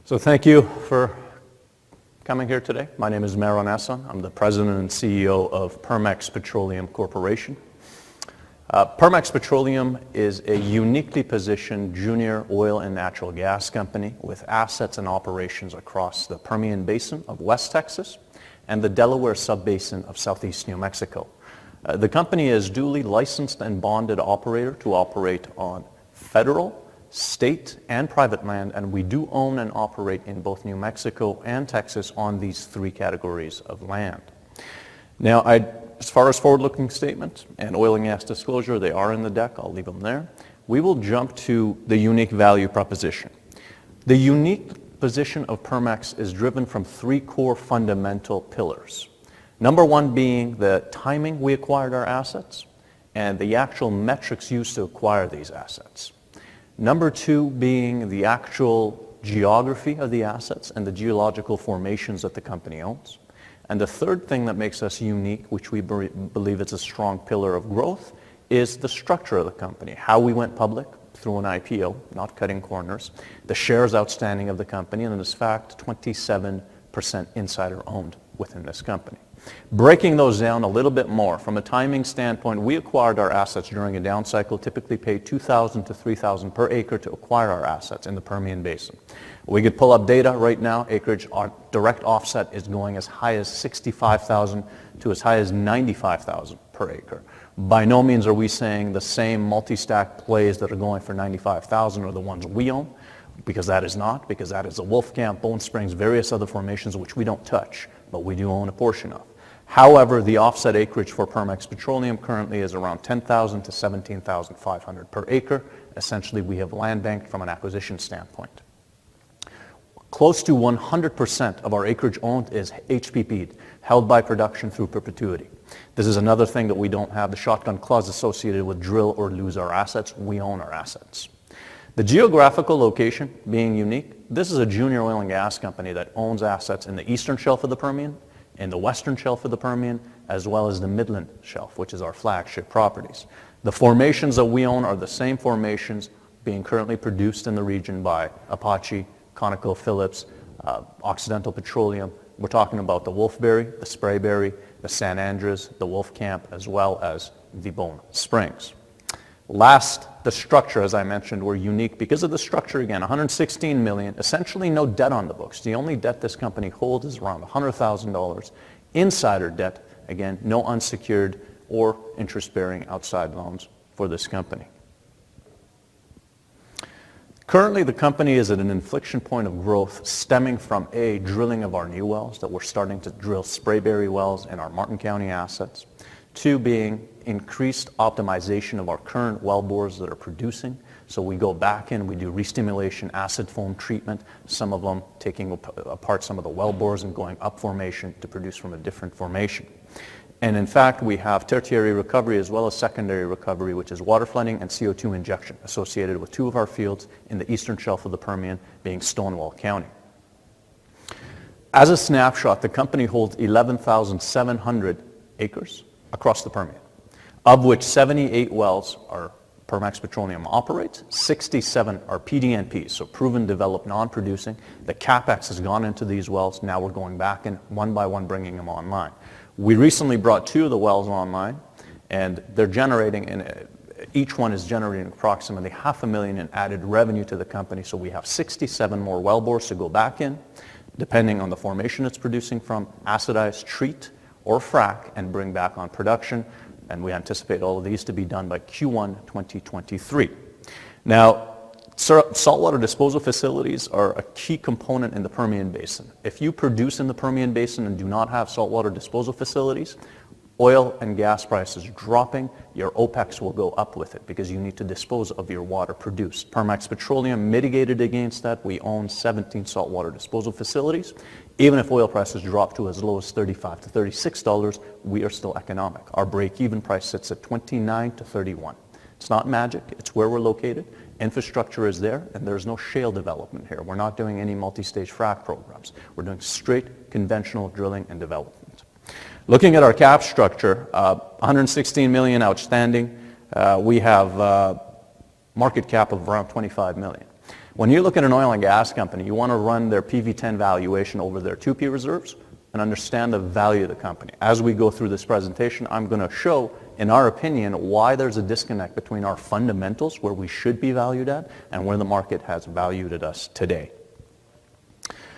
So thank you for coming here today. My name is Maron Esson. I'm the President and CEO of Permex Petroleum Corporation. Permex Petroleum is a uniquely positioned junior oil and natural gas company with assets and operations across the Permian Basin of West Texas and the Delaware Subbasin of Southeast New Mexico. The company is duly licensed and bonded operator to operate on federal, state, and private land, and we do own and operate in both New Mexico and Texas on these three categories of land. Now, as far as forward-looking statements and oil and gas disclosure, they are in the deck. I'll leave them there. We will jump to the unique value proposition. The unique position of Permex is driven from three core fundamental pillars. Number one being the timing we acquired our assets and the actual metrics used to acquire these assets. Number two being the actual geography of the assets and the geological formations that the company owns. And the third thing that makes us unique, which we believe is a strong pillar of growth, is the structure of the company, how we went public through an IPO, not cutting corners, the shares outstanding of the company, and in fact, 27% insider owned within this company. Breaking those down a little bit more, from a timing standpoint, we acquired our assets during a down cycle, typically paid $2,000 to $3,000 per acre to acquire our assets in the Permian Basin. We could pull up data right now. Acreage, our direct offset is going as high as $65,000 to as high as $95,000 per acre. By no means are we saying the same multi-stack plays that are going for $95,000 are the ones we own, because that is not, because that is the Wolfcamp, Bone Springs, various other formations which we don't touch, but we do own a portion of. However, the offset acreage for Permex Petroleum currently is around $10,000 to $17,500 per acre. Essentially, we have land banked from an acquisition standpoint. Close to 100% of our acreage owned is HPP'd, held by production through perpetuity. This is another thing that we don't have, the shotgun clause associated with drill or lose our assets. We own our assets. The geographical location being unique, this is a junior oil and gas company that owns assets in the eastern shelf of the Permian, in the western shelf of the Permian, as well as the Midland Shelf, which is our flagship properties. The formations that we own are the same formations being currently produced in the region by Apache, ConocoPhillips, Occidental Petroleum. We're talking about the Wolfberry, the Sprayberry, the San Andres, the Wolfcamp, as well as the Bone Springs. Last, the structure, as I mentioned, were unique because of the structure. Again, $116 million, essentially no debt on the books. The only debt this company holds is around $100,000. Insider debt, again, no unsecured or interest-bearing outside loans for this company. Currently, the company is at an inflection point of growth stemming from A, drilling of our new wells, that we're starting to drill Sprayberry wells in our Martin County assets. Two being increased optimization of our current well bores that are producing. So we go back in, we do restimulation, acid foam treatment, some of them taking apart some of the well bores and going up formation to produce from a different formation. And in fact, we have tertiary recovery as well as secondary recovery, which is water flooding and CO2 injection associated with two of our fields in the eastern shelf of the Permian, being Stonewall County. As a snapshot, the company holds 11,700 acres across the Permian, of which 78 wells are Permex Petroleum operates, 67 are PDNPs, so proven, developed, non-producing. The CapEx has gone into these wells. Now we're going back and one by one bringing them online. We recently brought two of the wells online, and they're generating, each one is generating approximately $500,000 in added revenue to the company. So we have 67 more well bores to go back in, depending on the formation it's producing from, acidize, treat, or frack, and bring back on production. And we anticipate all of these to be done by Q1 2023. Now, saltwater disposal facilities are a key component in the Permian Basin. If you produce in the Permian Basin and do not have saltwater disposal facilities, oil and gas prices dropping, your OPEX will go up with it because you need to dispose of your water produced. Permex Petroleum mitigated against that. We own 17 saltwater disposal facilities. Even if oil prices drop to as low as $35 to $36, we are still economic. Our break-even price sits at $29 to $31. It's not magic. It's where we're located. Infrastructure is there, and there's no shale development here. We're not doing any multi-stage frac programs. We're doing straight conventional drilling and development. Looking at our cap structure, $116 million outstanding. We have market cap of around $25 million. When you look at an oil and gas company, you want to run their PV10 valuation over their 2P reserves and understand the value of the company. As we go through this presentation, I'm going to show, in our opinion, why there's a disconnect between our fundamentals, where we should be valued at, and where the market has valued at us today.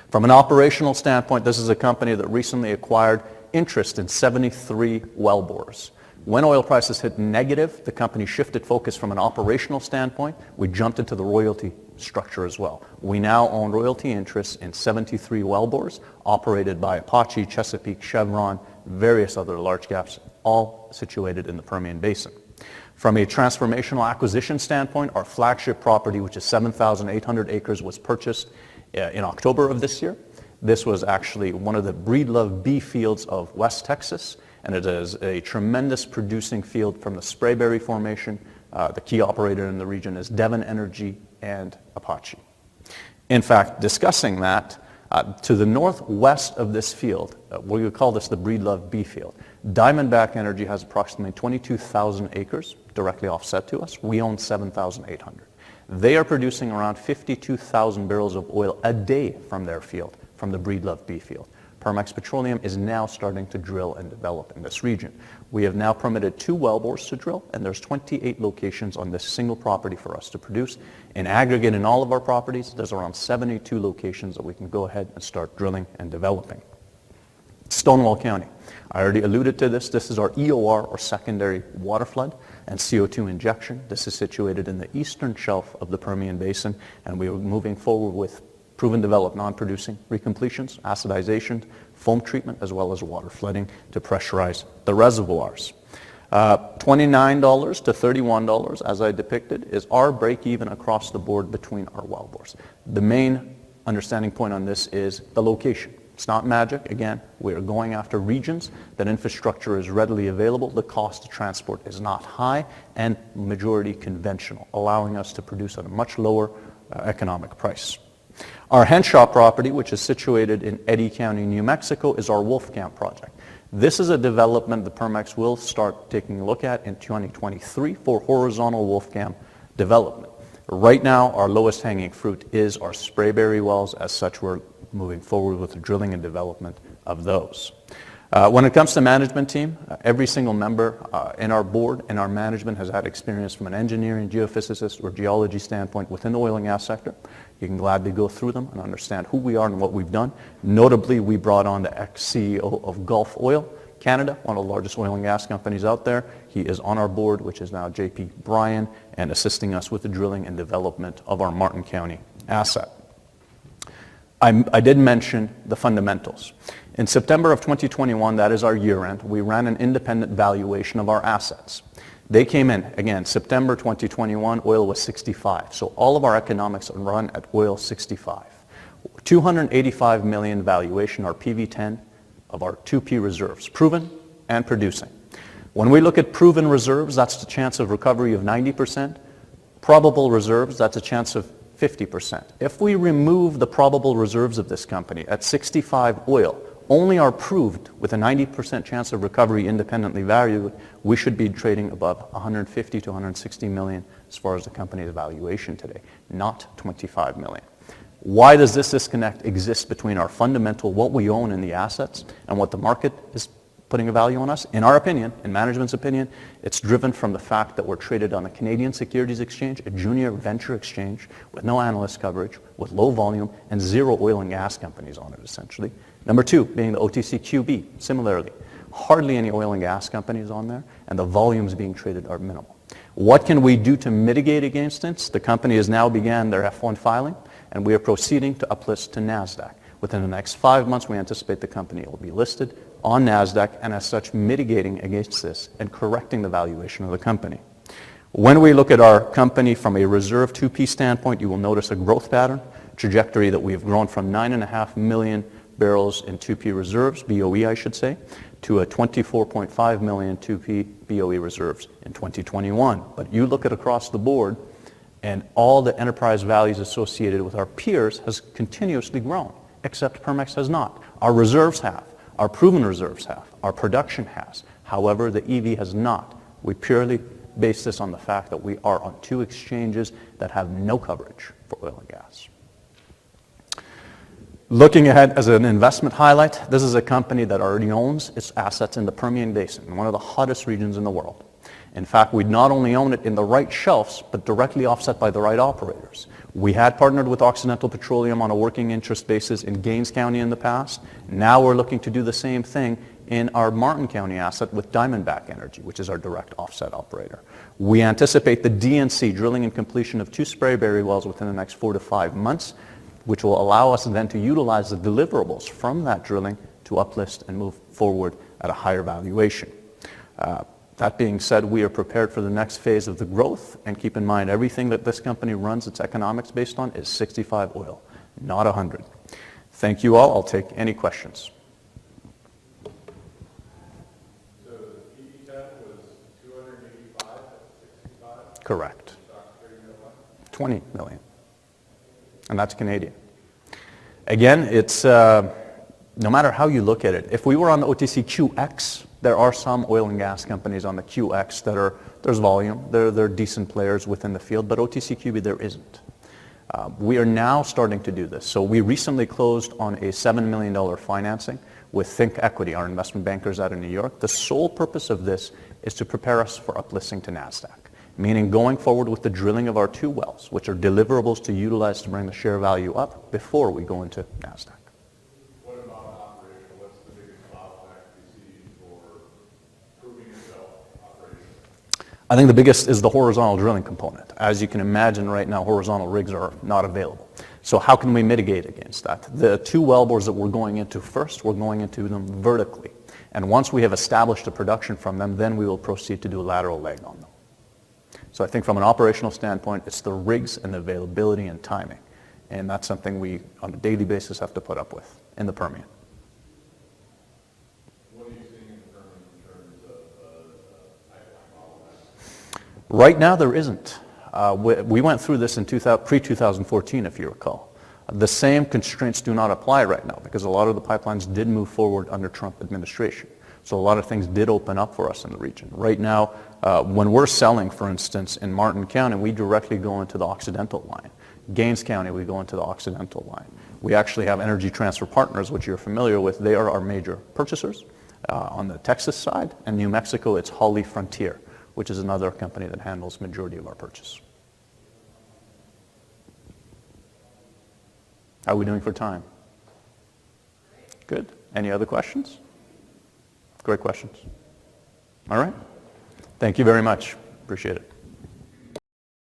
From an operational standpoint, this is a company that recently acquired interest in 73 wellbores. When oil prices hit negative, the company shifted focus from an operational standpoint. We jumped into the royalty structure as well. We now own royalty interests in 73 wellbores operated by Apache, Chesapeake, Chevron, various other large caps, all situated in the Permian Basin. From a transformational acquisition standpoint, our flagship property, which is 7,800 acres, was purchased in October of this year. This was actually one of the Breedlove B fields of West Texas, and it is a tremendous producing field from the Sprayberry Formation. The key operator in the region is Devon Energy and Apache. In fact, discussing that, to the northwest of this field, we would call this the Breedlove B field, Diamondback Energy has approximately 22,000 acres directly offset to us. We own 7,800. They are producing around 52,000 barrels of oil a day from their field, from the Breedlove B field. Permex Petroleum is now starting to drill and develop in this region. We have now permitted 2 wellbores to drill, and there's 28 locations on this single property for us to produce. In aggregate, in all of our properties, there's around 72 locations that we can go ahead and start drilling and developing. Stonewall County. I already alluded to this. This is our EOR, or secondary water flood, and CO2 injection. This is situated in the eastern shelf of the Permian Basin, and we are moving forward with proven developed non-producing recompletions, acidization, foam treatment, as well as water flooding to pressurize the reservoirs. $29 to $31, as I depicted, is our break-even across the board between our wellbores. The main understanding point on this is the location. It's not magic. Again, we are going after regions that infrastructure is readily available, the cost of transport is not high, and majority conventional, allowing us to produce at a much lower economic price. Our Henshaw property, which is situated in Eddy County, New Mexico, is our Wolfcamp project. This is a development the Permex will start taking a look at in 2023 for horizontal Wolfcamp development. Right now, our lowest hanging fruit is our Sprayberry wells. As such, we're moving forward with the drilling and development of those. When it comes to management team, every single member in our board and our management has had experience from an engineering, geophysicist, or geology standpoint within the oil and gas sector. You can gladly go through them and understand who we are and what we've done. Notably, we brought on the ex-CEO of Gulf Oil Canada, one of the largest oil and gas companies out there. He is on our board, which is now J.P. Bryan, and assisting us with the drilling and development of our Martin County asset. I did mention the fundamentals. In September of 2021, that is our year end, we ran an independent valuation of our assets. They came in, again, September 2021, oil was 65. So all of our economics are run at oil 65. 285 million valuation, our PV10 of our 2P reserves, proven and producing. When we look at proven reserves, that's the chance of recovery of 90%. Probable reserves, that's a chance of 50%. If we remove the probable reserves of this company at 65 oil, only are proved with a 90% chance of recovery independently valued, we should be trading above 150 to 160 million as far as the company's valuation today, not 25 million. Why does this disconnect exist between our fundamental, what we own in the assets, and what the market is putting a value on us? In our opinion, in management's opinion, it's driven from the fact that we're traded on a Canadian Securities Exchange, a junior venture exchange with no analyst coverage, with low volume, and 0 oil and gas companies on it, essentially. Number 2 being the OTC QB, similarly. Hardly any oil and gas companies on there, and the volumes being traded are minimal. What can we do to mitigate against this? The company has now began their F1 filing, and we are proceeding to uplist to NASDAQ. Within the next 5 months, we anticipate the company will be listed on NASDAQ, and as such, mitigating against this and correcting the valuation of the company. When we look at our company from a reserve 2P standpoint, you will notice a growth pattern, trajectory that we have grown from 9.5 million barrels in 2P reserves, BOE I should say, to a 24.5 million 2P BOE reserves in 2021. But you look at across the board, and all the enterprise values associated with our peers has continuously grown, except Permex has not. Our reserves have, our proven reserves have, our production has. However, the EV has not. We purely base this on the fact that we are on 2 exchanges that have no coverage for oil and gas. Looking ahead as an investment highlight, this is a company that already owns its assets in the Permian Basin, one of the hottest regions in the world. In fact, we not only own it in the right shelves, but directly offset by the right operators. We had partnered with Occidental Petroleum on a working interest basis in Gaines County in the past. Now we're looking to do the same thing in our Martin County asset with Diamondback Energy, which is our direct offset operator. We anticipate the DNC, drilling and completion of 2 Sprayberry wells within the next 4 to 5 months, which will allow us then to utilize the deliverables from that drilling to uplist and move forward at a higher valuation. That being said, we are prepared for the next phase of the growth, and keep in mind everything that this company runs its economics based on is 65 oil, not 100. Thank you all. I'll take any questions. So the PE10 was 285 at 65? Correct. 20 million. And that's Canadian. Again, it's no matter how you look at it. If we were on the OTC QX, there are some oil and gas companies on the QX that there's volume, they're decent players within the field, but OTC QB there isn't. We are now starting to do this. So we recently closed on a $7 million financing with Think Equity, our investment bankers out of New York. The sole purpose of this is to prepare us for uplisting to NASDAQ, meaning going forward with the drilling of our 2 wells, which are deliverables to utilize to bring the share value up before we go into NASDAQ. What about operational? What's the biggest bottleneck you see for proving yourself operational? I think the biggest is the horizontal drilling component. As you can imagine right now, horizontal rigs are not available. So how can we mitigate against that? The 2 wellbores that we're going into first, we're going into them vertically. And once we have established a production from them, then we will proceed to do a lateral leg on them. So I think from an operational standpoint, it's the rigs and the availability and timing. And that's something we, on a daily basis, have to put up with in the Permian. What are you seeing in the Permian in terms of pipeline bottlenecks? Right now, there isn't. We went through this in pre-2014, if you recall. The same constraints do not apply right now because a lot of the pipelines did move forward under Trump administration. So a lot of things did open up for us in the region. Right now, when we're selling, for instance, in Martin County, we directly go into the Occidental line. Gaines County, we go into the Occidental line. We actually have Energy Transfer Partners, which you're familiar with. They are our major purchasers on the Texas side. And New Mexico, it's Holly Frontier, which is another company that handles majority of our purchase. How are we doing for time? Good. Any other questions? Great questions. All right. Thank you very much. Appreciate it.